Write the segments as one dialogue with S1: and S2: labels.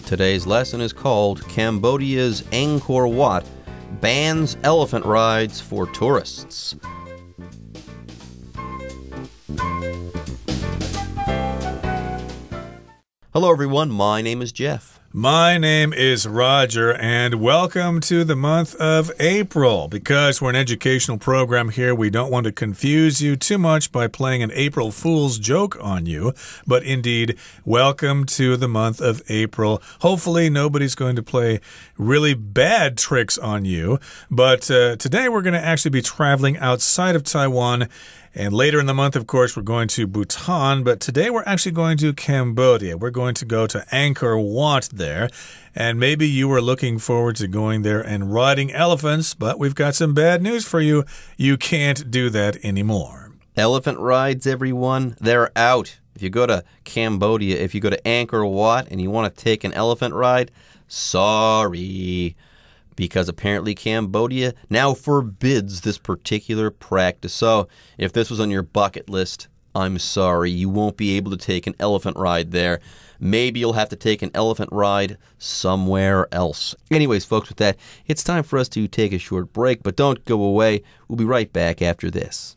S1: Today's lesson is called Cambodia's Angkor Wat Bans Elephant Rides for Tourists. Hello everyone, my name is Jeff.
S2: My name is Roger, and welcome to the month of April. Because we're an educational program here, we don't want to confuse you too much by playing an April Fool's joke on you. But indeed, welcome to the month of April. Hopefully, nobody's going to play really bad tricks on you. But today, we're going to actually be traveling outside of Taiwan. And later in the month, of course, we're going to Bhutan, but today we're actually going to Cambodia. We're going to go to Angkor Wat there, and maybe you were looking forward to going there and riding elephants, but we've got some bad news for you. You can't do that anymore.
S1: Elephant rides, everyone, they're out. If you go to Cambodia, if you go to Angkor Wat and you want to take an elephant ride, sorry. Because apparently Cambodia now forbids this particular practice. So if this was on your bucket list, I'm sorry, you won't be able to take an elephant ride there. Maybe you'll have to take an elephant ride somewhere else. Anyways, folks, with that, it's time for us to take a short break, but don't go away. We'll be right back after this.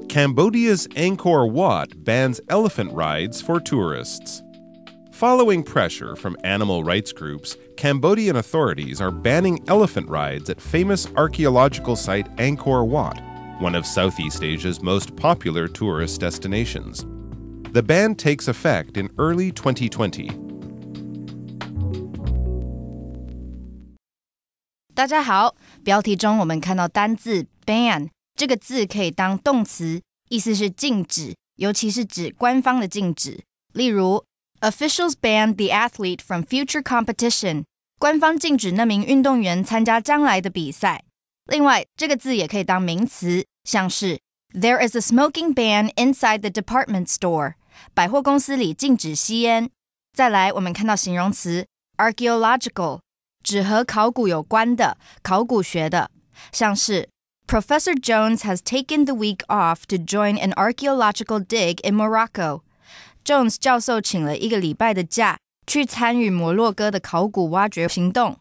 S3: Cambodia's Angkor Wat bans elephant rides for tourists. Following pressure from animal rights groups, Cambodian authorities are banning elephant rides at famous archaeological site Angkor Wat, one of Southeast Asia's most popular tourist destinations. The ban takes effect in early 2020.
S4: 大家好，标题中我们看到单字 ban 这个字可以当动词，意思是禁止，尤其是指官方的禁止。例如Officials banned the athlete from future competition. 官方禁止那名运动员参加将来的比赛。另外，这个字也可以当名词，像是 There is a smoking ban inside the department store. 百货公司里禁止吸烟。再来，我们看到形容词 archaeological， 指和考古有关的、考古学的，像是 Professor Jones has taken the week off to join an archaeological dig in Morocco.Jones 教授请了1个礼拜的假，去参与摩洛哥的考古挖掘行动。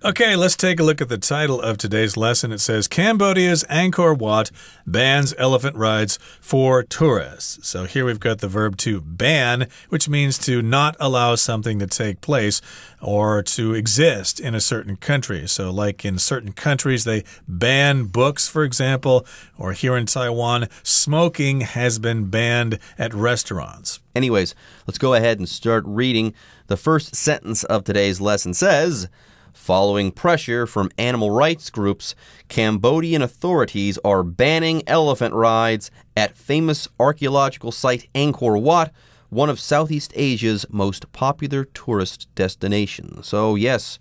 S2: Okay, let's take a look at the title of today's lesson. It says, Cambodia's Angkor Wat bans elephant rides for tourists. So here we've got the verb to ban, which means to not allow something to take place or to exist in a certain country. So like in certain countries, they ban books, for example, or here in Taiwan, smoking has been banned at restaurants.
S1: Anyways, let's go ahead and start reading. The first sentence of today's lesson says,Following pressure from animal rights groups, Cambodian authorities are banning elephant rides at famous archaeological site Angkor Wat, one of Southeast Asia's most popular tourist destinations. So yes,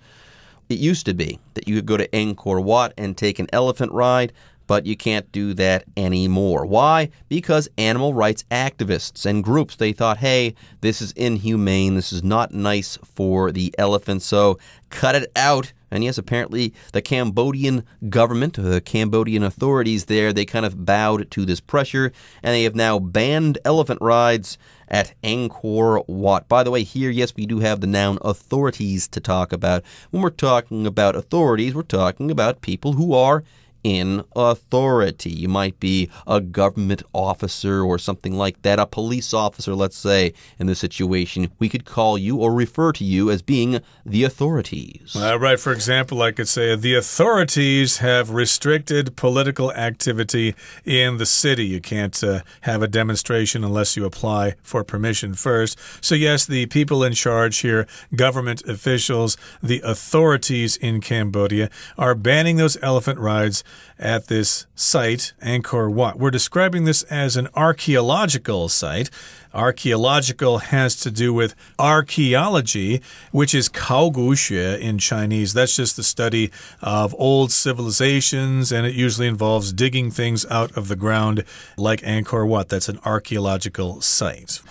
S1: it used to be that you could go to Angkor Wat and take an elephant ride, but you can't do that anymore. Why? Because animal rights activists and groups, they thought, hey, this is inhumane, this is not nice for the elephant, so cut it out. And yes, apparently the Cambodian government, the Cambodian authorities there, they kind of bowed to this pressure, and they have now banned elephant rides at Angkor Wat. By the way, here, yes, we do have the noun authorities to talk about. When we're talking about authorities, we're talking about people who are in authority. You might be a government officer or something like that, a police officer, let's say. In this situation, we could call you or refer to you as being the authorities.
S2: Right, for example, I could say the authorities have restricted political activity in the city. You can't have a demonstration unless you apply for permission first. So yes, the people in charge here, government officials, the authorities in Cambodia, are banning those elephant rides at this site, Angkor Wat. We're describing this as an archaeological site. Archaeological has to do with archaeology, which is 考古学 in Chinese. That's just the study of old civilizations, and it usually involves digging things out of the ground like Angkor Wat. That's an archaeological site.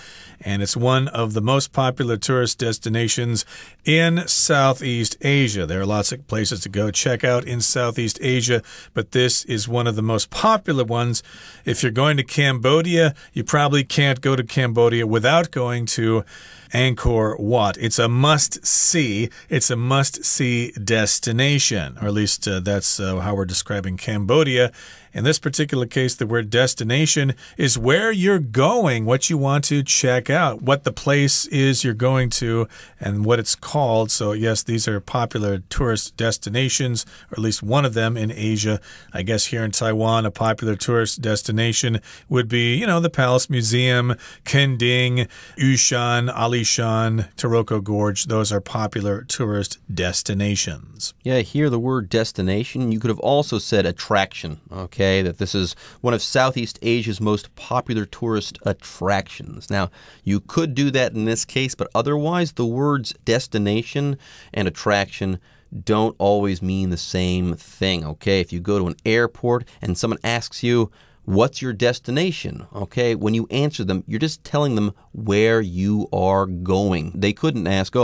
S2: and it's one of the most popular tourist destinations in Southeast Asia. There are lots of places to go check out in Southeast Asia, but this is one of the most popular ones. If you're going to Cambodia, you probably can't go to Cambodia without going to Angkor Wat. It's a must-see. It's a must-see destination, or at least that's how we're describing Cambodia. In this particular case, the word destination is where you're going, what you want to check out, what the place is you're going to, and what it's called. So, yes, these are popular tourist destinations, or at least one of them in Asia. I guess here in Taiwan, a popular tourist destination would be, you know, the Palace Museum, Kending, Yushan, Alishan, Taroko Gorge. Those are popular tourist destinations.
S1: Yeah, here the word destination, you could have also said attraction, okay? That this is one of Southeast Asia's most popular tourist attractions. Now, you could do that in this case, but otherwise the words destination and attraction don't always mean the same thing, okay? If you go to an airport and someone asks you, what's your destination? Okay, when you answer them, you're just telling them where you are going. They couldn't ask,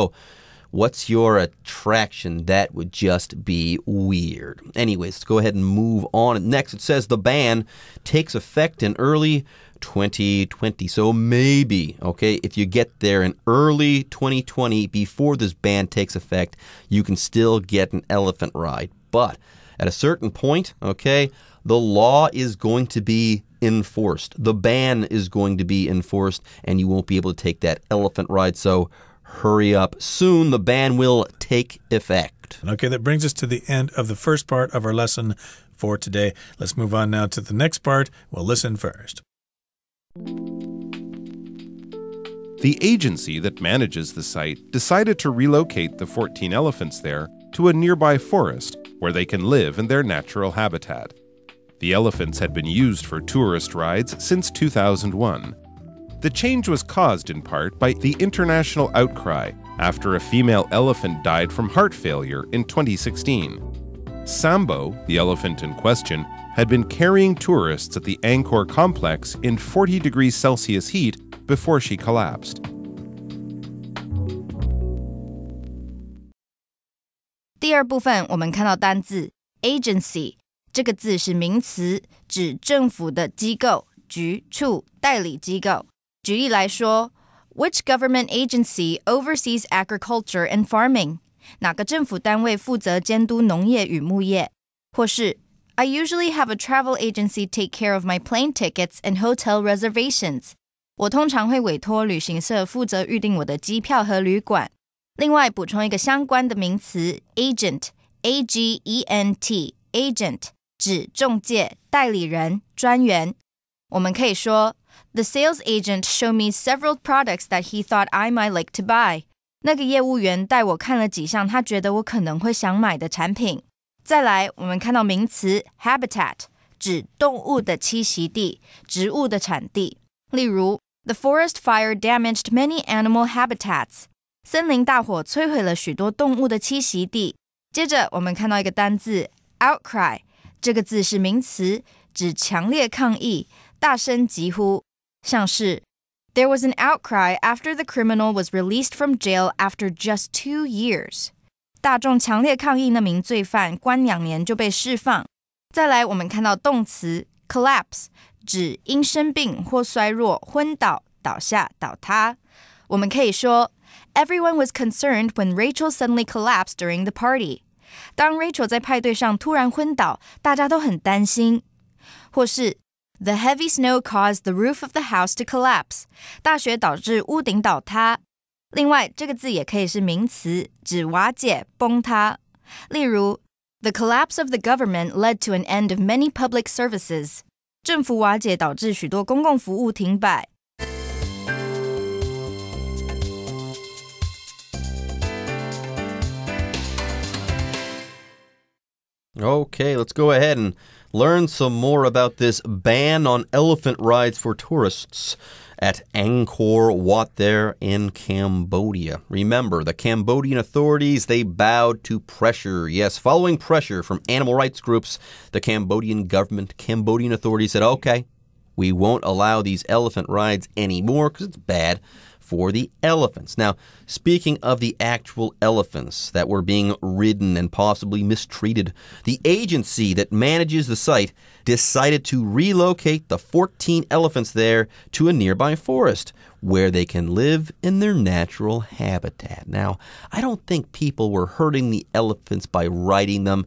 S1: what's your attraction? That would just be weird. Anyways, let's go ahead and move on. Next, it says the ban takes effect in early 2020. So maybe, okay, if you get there in early 2020, before this ban takes effect, you can still get an elephant ride. But at a certain point, okay, the law is going to be enforced. The ban is going to be enforced, and you won't be able to take that elephant ride. So hurry up. Soon the ban will take effect.
S2: Okay, that brings us to the end of the first part of our lesson for today. Let's move on now to the next part. We'll listen first.
S3: The agency that manages the site decided to relocate the 14 elephants there to a nearby forest where they can live in their natural habitat. The elephants had been used for tourist rides since 2001. The change was caused in part by the international outcry after a female elephant died from heart failure in 2016. Sambo, the elephant in question, had been carrying tourists at the Angkor complex in 40 degrees Celsius heat before she collapsed.
S4: 第二部分我们看到单字 agency 这个字是名词，指政府的机构、局处、代理机构。举例来说 Which government agency oversees agriculture and farming? 哪个政府单位负责监督农业与牧业？或是 I usually have a travel agency take care of my plane tickets and hotel reservations. 我通常会委托旅行社负责预订我的机票和旅馆。另外补充一个相关的名词 agent, A-G-E-N-T, agent 指中介、代理人、专员。我们可以说The sales agent showed me several products that he thought I might like to buy. 那个业务员带我看了几项他觉得我可能会想买的产品。再来，我们看到名词 habitat 指动物的栖息地、植物的产地。例如 The forest fire damaged many animal habitats. 森林大火摧毁了许多动物的栖息地。接着我们看到一个单字 outcry 这个字是名词，指强烈抗议、大声疾呼。像是 There was an outcry after the criminal was released from jail after just 2 years. 大众强烈抗议那名罪犯关2年就被释放。再来我们看到动词 collapse 指因生病或衰弱昏倒、倒下、倒塌。我们可以说 Everyone was concerned when Rachel suddenly collapsed during the party. 当 Rachel 在派对上突然昏倒，大家都很担心。或是The heavy snow caused the roof of the house to collapse. 大雪导致屋顶倒塌。另外，这个字也可以是名词，指瓦解、崩塌。例如 The collapse of the government led to an end of many public services. 政府瓦解导致许多公共服务停摆。
S1: Okay, let's go ahead and learn some more about this ban on elephant rides for tourists at Angkor Wat there in Cambodia. Remember, the Cambodian authorities, they bowed to pressure. Yes, following pressure from animal rights groups, the Cambodian government, Cambodian authorities said, okay, We won't allow these elephant rides anymore because it's bad for the elephants. Now, speaking of the actual elephants that were being ridden and possibly mistreated, the agency that manages the site decided to relocate the 14 elephants there to a nearby forest where they can live in their natural habitat. Now, I don't think people were hurting the elephants by riding them,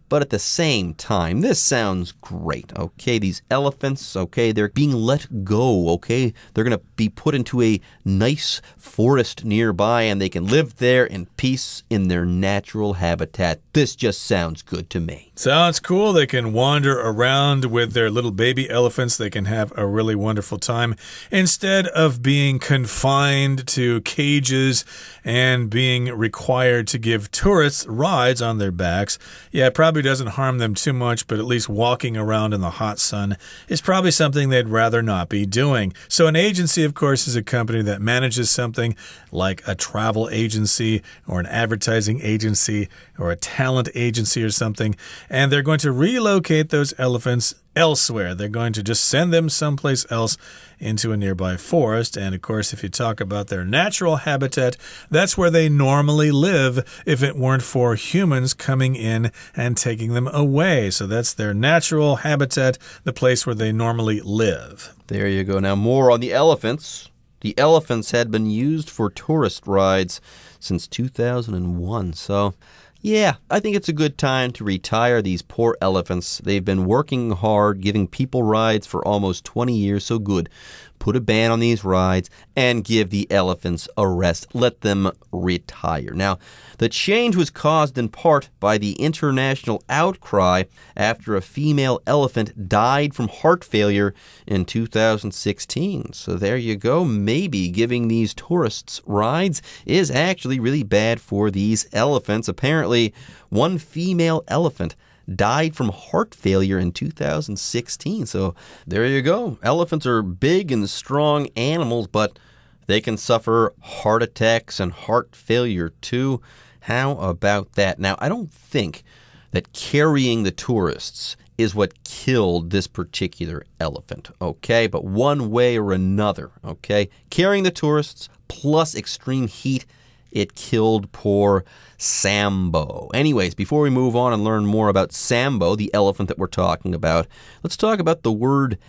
S1: but at the same time, this sounds great, okay? These elephants, okay, they're being let go, okay? They're going to be put into a nice forest nearby, and they can live there in peace in their natural habitat. This just sounds good to me.
S2: Sounds cool. They can wander around with their little baby elephants. They can have a really wonderful time instead of being confined to cages and being required to give tourists rides on their backs. Yeah, it probably doesn't harm them too much, but at least walking around in the hot sun is probably something they'd rather not be doing. So an agency, of course, is a company that manages something like a travel agency or an advertising agency or a talent agency or something, and they're going to relocate those elephants elsewhere. They're going to just send them someplace else into a nearby forest. And of course, if you talk about their natural habitat, that's where they normally live if it weren't for humans coming in and taking them away. So that's their natural habitat, the place where they normally live.
S1: There you go. Now, more on the elephants. The elephants had been used for tourist rides since 2001. So, yeah, I think it's a good time to retire these poor elephants. They've been working hard, giving people rides for almost 20 years, so good. Put a ban on these rides and give the elephants a rest. Let them retire. Now, the change was caused in part by the international outcry after a female elephant died from heart failure in 2016. So there you go. Maybe giving these tourists rides is actually really bad for these elephants. Apparently, one female elephant died from heart failure in 2016. So there you go. Elephants are big and strong animals, but they can suffer heart attacks and heart failure too. How about that? Now, I don't think that carrying the tourists is what killed this particular elephant, okay? But one way or another, okay? Carrying the tourists plus extreme heat, it killed poor Sambo. Anyways, before we move on and learn more about Sambo, the elephant that we're talking about, let's talk about the word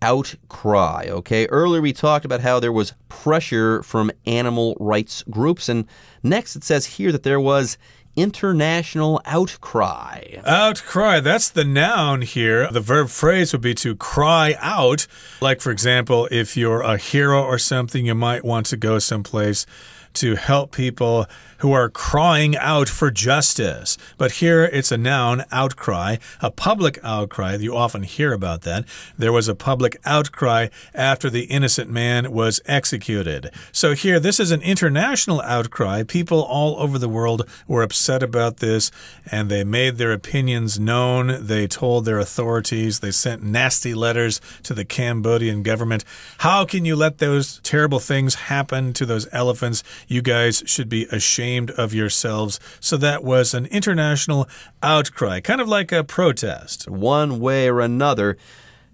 S1: outcry, okay? Earlier we talked about how there was pressure from animal rights groups, and next it says here that there was international outcry.
S2: Outcry, that's the noun here. The verb phrase would be to cry out. Like, for example, if you're a hero or something, you might want to go someplace to help people who are crying out for justice. But here it's a noun, outcry, a public outcry. You often hear about that. There was a public outcry after the innocent man was executed. So here, this is an international outcry. People all over the world were upset about this, and they made their opinions known. They told their authorities. They sent nasty letters to the Cambodian government. How can you let those terrible things happen to those elephants? You guys should be ashamed of yourselves. So that was an international outcry, kind of like a protest.
S1: One way or another,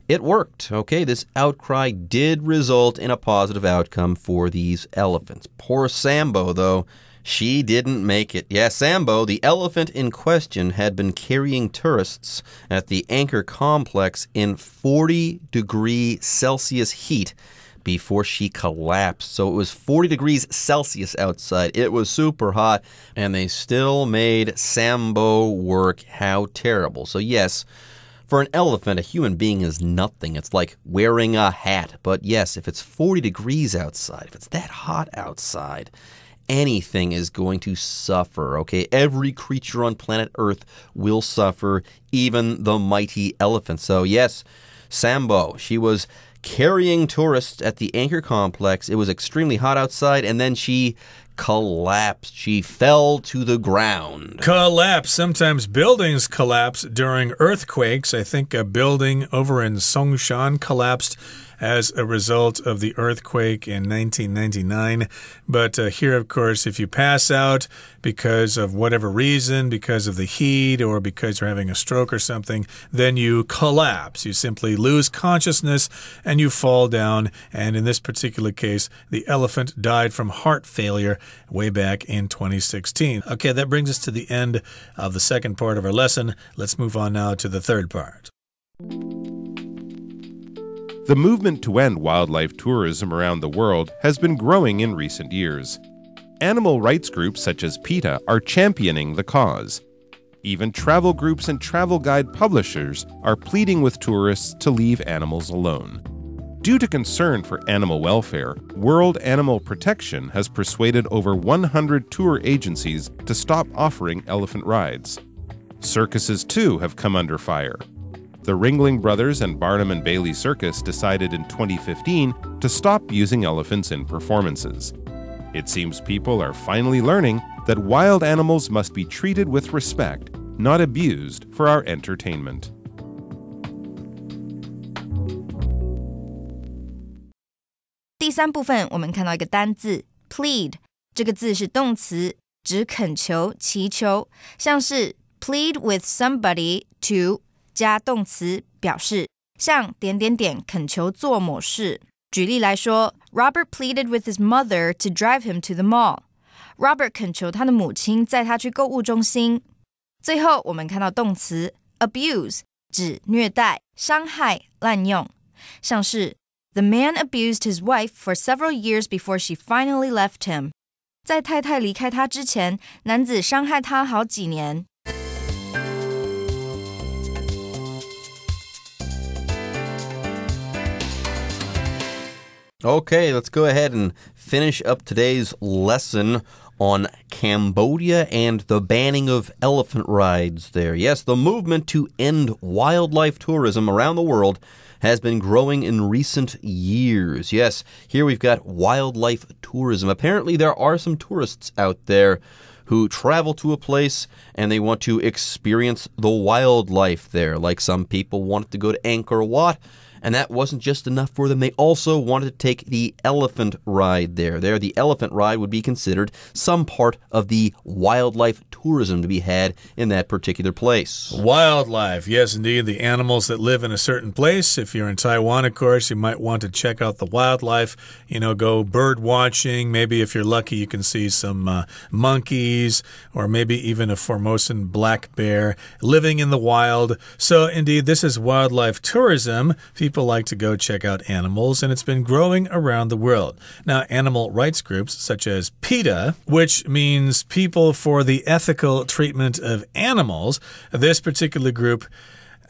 S1: it worked, okay? This outcry did result in a positive outcome for these elephants. Poor Sambo, though, she didn't make it. Yeah, Sambo, the elephant in question, had been carrying tourists at the Anchor complex in 40-degree Celsius heat before she collapsed. So it was 40 degrees Celsius outside. It was super hot, and they still made Sambo work. How terrible. So yes, for an elephant, a human being is nothing. It's like wearing a hat. But yes, if it's 40 degrees outside, if it's that hot outside, anything is going to suffer, okay? Every creature on planet Earth will suffer, even the mighty elephant. So yes, Sambo, she was carrying tourists at the Anchor complex. It was extremely hot outside, and then she collapsed. She fell to the ground.
S2: Collapse. Sometimes buildings collapse during earthquakes. I think a building over in Songshan collapsed as a result of the earthquake in 1999. But here, of course, if you pass out because of whatever reason, because of the heat or because you're having a stroke or something, then you collapse. You simply lose consciousness and you fall down. And in this particular case, the elephant died from heart failure way back in 2016. Okay, that brings us to the end of the second part of our lesson. Let's move on now to the third part.
S3: The movement to end wildlife tourism around the world has been growing in recent years. Animal rights groups such as PETA are championing the cause. Even travel groups and travel guide publishers are pleading with tourists to leave animals alone. Due to concern for animal welfare, World Animal Protection has persuaded over 100 tour agencies to stop offering elephant rides. Circuses, too, have come under fire. The Ringling Brothers and Barnum and Bailey Circus decided in 2015 to stop using elephants in performances. It seems people are finally learning that wild animals must be treated with respect, not abused for our entertainment.
S4: 第三部分，我们看到一个单字 plead， 这个字是动词，指恳求、祈求，像是 plead with somebody to 加动词表示，像点点点恳求做某事。举例来说 Robert pleaded with his mother to drive him to the mall. Robert 恳求他的母亲载他去购物中心。最后我们看到动词 abuse， 指虐待、伤害、滥用，像是The man abused his wife for several years before she finally left him. 在太太离开他之前，男子伤害他好几年。
S1: Okay, let's go ahead and finish up today's lesson on Cambodia and the banning of elephant rides there. Yes, the movement to end wildlife tourism around the world has been growing in recent years. Yes, here we've got wildlife tourism. Apparently there are some tourists out there who travel to a place and they want to experience the wildlife there. Like some people wanted to go to Angkor Wat, and that wasn't just enough for them. They also wanted to take the elephant ride there. The elephant ride would be considered some part of the wildlife tourism to be had in that particular place.
S2: Wildlife, yes, indeed. The animals that live in a certain place. If you're in Taiwan, of course, you might want to check out the wildlife. You know, go bird watching. Maybe if you're lucky, you can see some monkeys or maybe even a Formosan black bear living in the wild. So, indeed, this is wildlife tourism. People like to go check out animals, and it's been growing around the world. Now, animal rights groups such as PETA, which means People for the Ethical Treatment of Animals, this particular group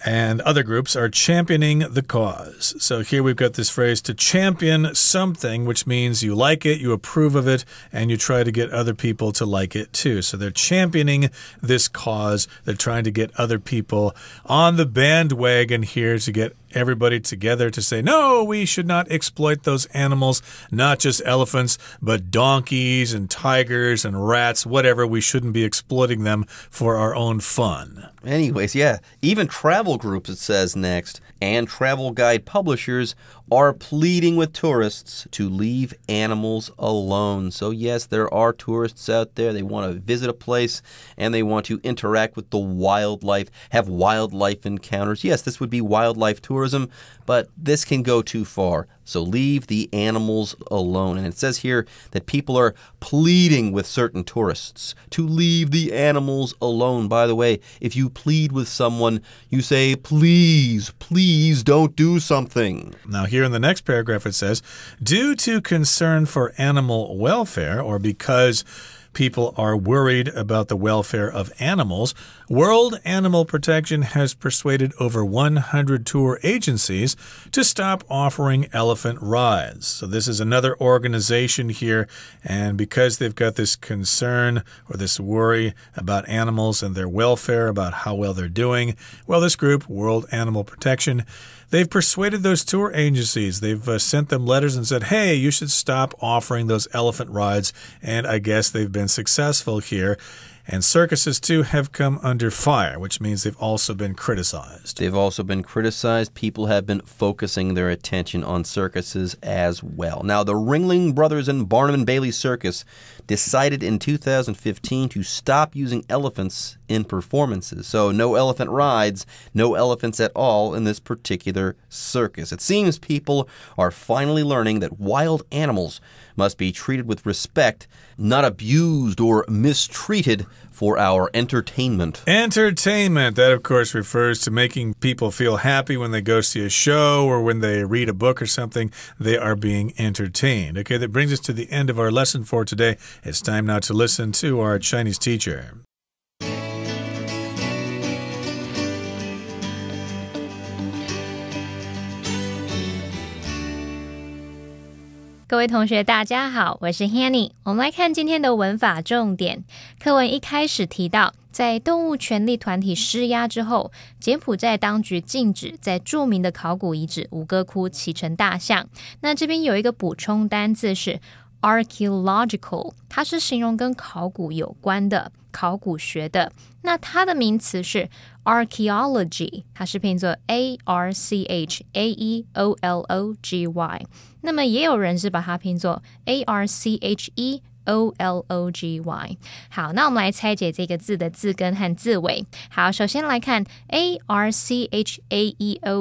S2: and other groups are championing the cause. So here we've got this phrase to champion something, which means you like it, you approve of it, and you try to get other people to like it too. So they're championing this cause. They're trying to get other people on the bandwagon here to get everybody together to say, no, we should not exploit those animals, not just elephants, but donkeys and tigers and rats, whatever. We shouldn't be exploiting them for our own fun.
S1: Anyways, yeah, even travel groups, it says next, and travel guide publishers are pleading with tourists to leave animals alone. So yes, there are tourists out there. They want to visit a place and they want to interact with the wildlife, have wildlife encounters. Yes, this would be wildlife tourism, but this can go too far. So leave the animals alone. And it says here that people are pleading with certain tourists to leave the animals alone. By the way, if you plead with someone, you say, please, please don't do something.
S2: Now here in the next paragraph it says, due to concern for animal welfare, or because people are worried about the welfare of animals, World Animal Protection has persuaded over 100 tour agencies to stop offering elephant rides. So this is another organization here, and because they've got this concern or this worry about animals and their welfare, about how well they're doing, well, this group, World Animal Protection, they've persuaded those tour agencies. They've sent them letters and said, hey, you should stop offering those elephant rides. And I guess they've been successful here. And circuses, too, have come under fire, which means they've also been criticized.
S1: They've also been criticized. People have been focusing their attention on circuses as well. Now, the Ringling Brothers and Barnum and Bailey Circus decided in 2015 to stop using elephants in performances. So no elephant rides, no elephants at all in this particular circus. It seems people are finally learning that wild animals must be treated with respect, not abused or mistreated for our entertainment.
S2: Entertainment. That, of course, refers to making people feel happy when they go see a show or when they read a book or something. They are being entertained. Okay, that brings us to the end of our lesson for today. It's time now to listen to our Chinese teacher.
S5: 各位同学大家好，我是 Hanny。 我们来看今天的文法重点。课文一开始提到，在动物权利团体施压之后，柬埔寨当局禁止在著名的考古遗址吴哥窟骑乘大象。那这边有一个补充单字是 archaeological， 它是形容跟考古有关的，考古学的。那它的名词是 archaeology， 它是拼作 ARCHAEOLOGY。 那么也有人是把它拼作 ARCHEOLOGY。 好，那我们来拆解这个字的字根和字尾。好，首先来看 ARCHAEO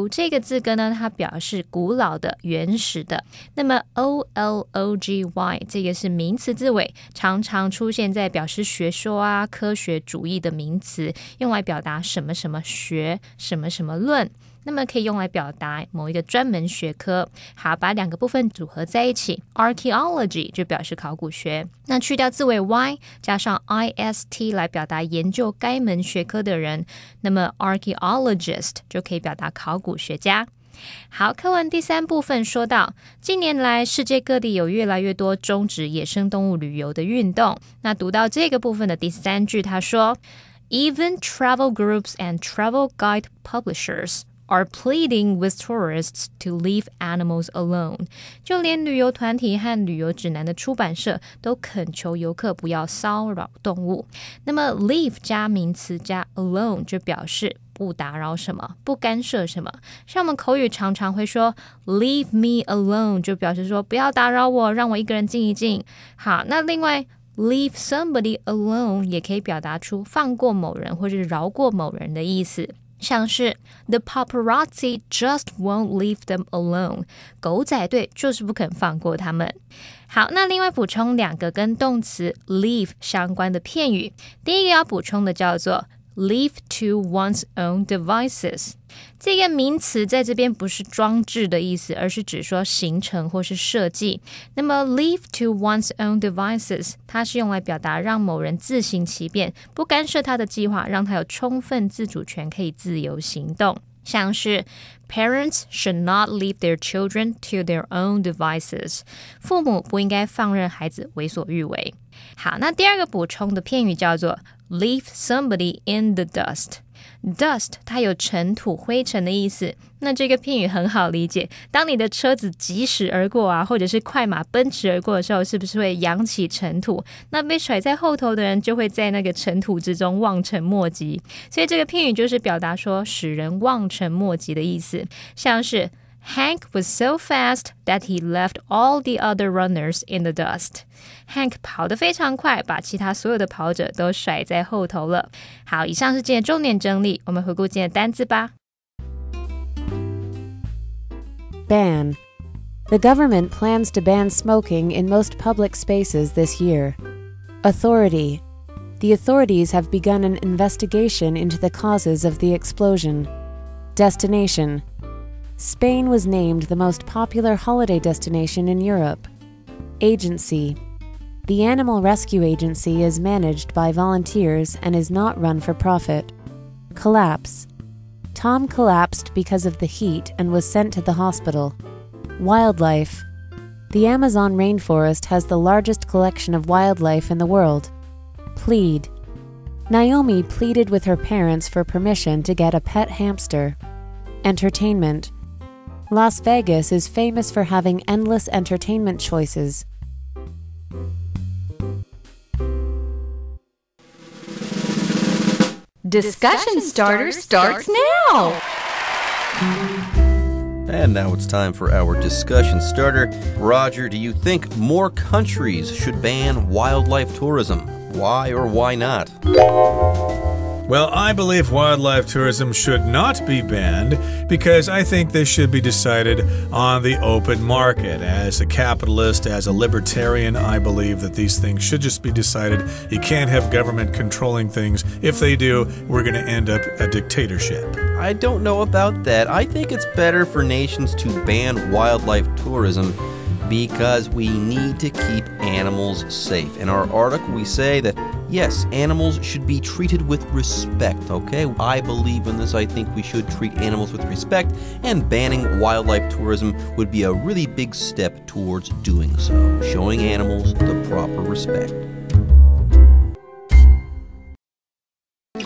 S5: 这个字根呢，它表示古老的、原始的。那么 OLOGY 这个是名词字尾，常常出现在表示学说啊、科学主义的名词，用来表达什么什么学、什么什么论。那么可以用来表达某一个专门学科。好，把两个部分组合在一起 Archaeology 就表示考古学。那去掉字尾 Y 加上 IST 来表达研究该门学科的人，那么 Archaeologist 就可以表达考古学家。好，课文第三部分说到，近年来世界各地有越来越多终止野生动物旅游的运动。那读到这个部分的第三句，他说 Even travel groups and travel guide publishers are pleading with tourists to leave animals alone. 就连旅游团体和旅游指南的出版社都恳求游客不要骚扰动物。那么 leave 加名词加 alone 就表示不打扰什么，不干涉什么。像我们口语常常会说 leave me alone 就表示说不要打扰我，让我一个人静一静。好，那另外leave somebody alone 也可以表达出放过某人或是饶过某人的意思。像是 The paparazzi just won't leave them alone， 狗仔队就是不肯放过他们。好，那另外补充两个跟动词 leave 相关的片语。第一个要补充的叫做 leave to one's own devices。 这个名词在这边不是装置的意思，而是指说形成或是设计。那么 leave to one's own devices 它是用来表达让某人自行其便，不干涉他的计划，让他有充分自主权，可以自由行动。像是 Parents should not leave their children to their own devices， 父母不应该放任孩子为所欲为。好，那第二个补充的片语叫做 leave somebody in the dust。Dust 它有尘土、灰尘的意思。那这个片语很好理解，当你的车子疾驶而过啊，或者是快马奔驰而过的时候，是不是会扬起尘土？那被甩在后头的人就会在那个尘土之中望尘莫及。所以这个片语就是表达说使人望尘莫及的意思。像是Hank was so fast that he left all the other runners in the dust. Hank 跑得非常快，把其他所有的跑者都甩在后头了。好，以上是今天的重点整理，我们回顾今天的单字吧。
S6: Ban. The government plans to ban smoking in most public spaces this year. Authority. The authorities have begun an investigation into the causes of the explosion. Destination. Spain was named the most popular holiday destination in Europe. Agency. The Animal Rescue Agency is managed by volunteers and is not run for profit. Collapse. Tom collapsed because of the heat and was sent to the hospital. Wildlife. The Amazon rainforest has the largest collection of wildlife in the world. Plead. Naomi pleaded with her parents for permission to get a pet hamster. Entertainment. Las Vegas is famous for having endless entertainment choices.
S7: Discussion Starter starts now.
S1: And now it's time for our discussion starter. Roger, do you think more countries should ban wildlife tourism? Why or why not?
S2: Well, I believe wildlife tourism should not be banned because I think this should be decided on the open market. As a capitalist, as a libertarian, I believe that these things should just be decided. You can't have government controlling things. If they do, we're going to end up a dictatorship.
S1: I don't know about that. I think it's better for nations to ban wildlife tourism because we need to keep animals safe. In our article, we say that, yes, animals should be treated with respect, okay? I believe in this. I think we should treat animals with respect, and banning wildlife tourism would be a really big step towards doing so, showing animals the proper respect.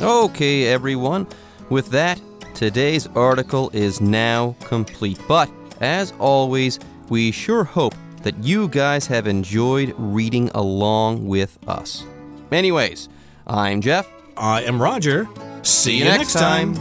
S1: Okay, everyone. With that, today's article is now complete. But, as always, we sure hope that you guys have enjoyed reading along with us. Anyways, I'm Jeff.
S2: I am Roger.
S1: See you next time.